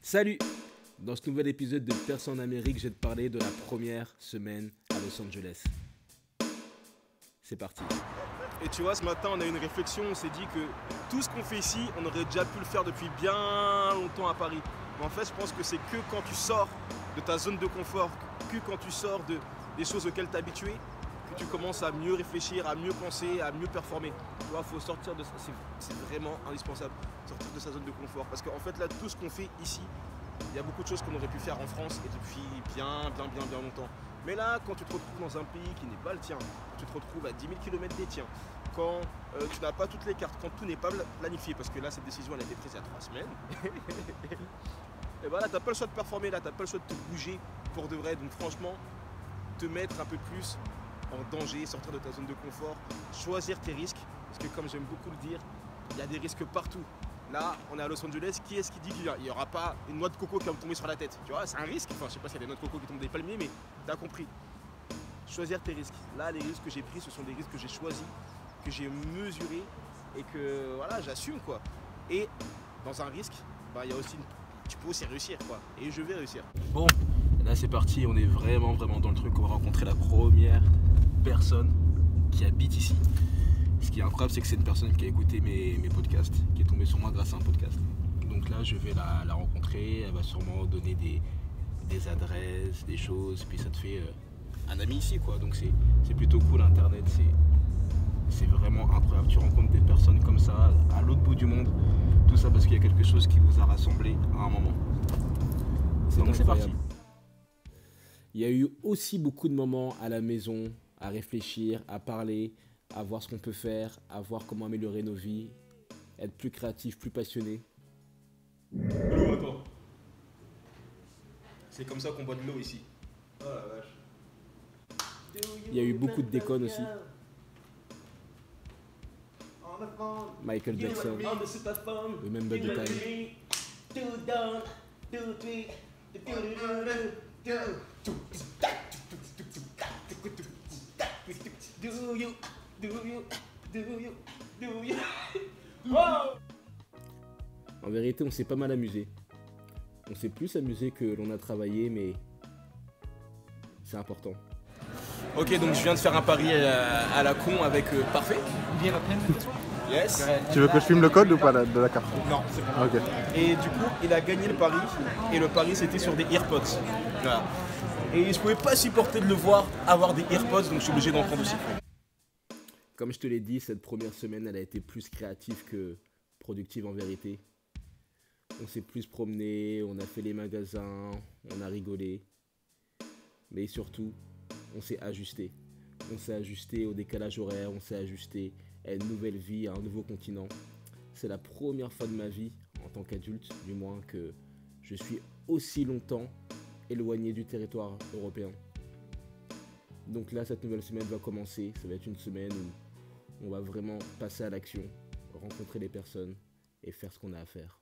Salut! Dans ce nouvel épisode de Perso en Amérique, je vais te parler de la première semaine à Los Angeles. C'est parti. Et tu vois, ce matin, on a eu une réflexion, on s'est dit que tout ce qu'on fait ici, on aurait déjà pu le faire depuis bien longtemps à Paris. Mais en fait, je pense que c'est que quand tu sors de ta zone de confort, que quand tu sors des choses auxquelles tu es habitué, que tu commences à mieux réfléchir, à mieux penser, à mieux performer. Tu vois, il faut sortir de ça, c'est vraiment indispensable, sortir de sa zone de confort. Parce qu'en fait, là, tout ce qu'on fait ici, il y a beaucoup de choses qu'on aurait pu faire en France et depuis bien longtemps. Mais là, quand tu te retrouves dans un pays qui n'est pas le tien, tu te retrouves à 10 000 km des tiens, quand tu n'as pas toutes les cartes, quand tout n'est pas planifié, parce que là, cette décision, elle a été prise il y a 3 semaines, et voilà, tu n'as pas le choix de performer, là, tu n'as pas le choix de te bouger pour de vrai. Donc franchement, te mettre un peu plus en danger, sortir de ta zone de confort, choisir tes risques, parce que comme j'aime beaucoup le dire, il y a des risques partout. Là, on est à Los Angeles, qui est-ce qui dit qu'il n'y aura pas une noix de coco qui va me tomber sur la tête? Tu vois, c'est un risque. Enfin, je sais pas s'il y a des noix de coco qui tombent des palmiers, mais tu as compris. Choisir tes risques. Là, les risques que j'ai pris, ce sont des risques que j'ai choisis, que j'ai mesurés et que voilà, j'assume quoi. Et dans un risque, il y a aussi tu peux aussi réussir quoi. Et je vais réussir. Bon, là c'est parti, on est vraiment dans le truc. On va rencontrer la première personne qui habite ici. Ce qui est incroyable, c'est que c'est une personne qui a écouté mes podcasts, qui est tombée sur moi grâce à un podcast. Donc là, je vais la rencontrer, elle va sûrement donner des adresses, des choses, puis ça te fait un ami ici, quoi. Donc c'est plutôt cool, Internet, c'est vraiment incroyable. Tu rencontres des personnes comme ça, à l'autre bout du monde, tout ça parce qu'il y a quelque chose qui vous a rassemblé à un moment. Donc c'est parti. Il y a eu aussi beaucoup de moments à la maison, à réfléchir, à parler, à voir ce qu'on peut faire, à voir comment améliorer nos vies, être plus créatif, plus passionné. L'eau, attends. C'est comme ça qu'on boit de l'eau ici. Oh la vache. Il y a eu beaucoup de déconnes aussi. Michael Jackson, Remember the Time. En vérité, on s'est pas mal amusé. On s'est plus amusé que l'on a travaillé, mais c'est important. Ok, donc je viens de faire un pari à la con avec Parfait. Yes. Tu veux que je filme le code ou pas de la carte? Non, c'est bon. Ok. Et du coup, il a gagné le pari. Et le pari, c'était sur des AirPods. Voilà. Et je pouvais pas supporter de le voir avoir des AirPods, donc je suis obligé d'en prendre aussi. Comme je te l'ai dit, cette première semaine, elle a été plus créative que productive en vérité. On s'est plus promené, on a fait les magasins, on a rigolé. Mais surtout, on s'est ajusté. On s'est ajusté au décalage horaire, on s'est ajusté à une nouvelle vie, à un nouveau continent. C'est la première fois de ma vie, en tant qu'adulte du moins, que je suis aussi longtemps éloigné du territoire européen. Donc là, cette nouvelle semaine va commencer. Ça va être une semaine où on va vraiment passer à l'action, rencontrer les personnes et faire ce qu'on a à faire.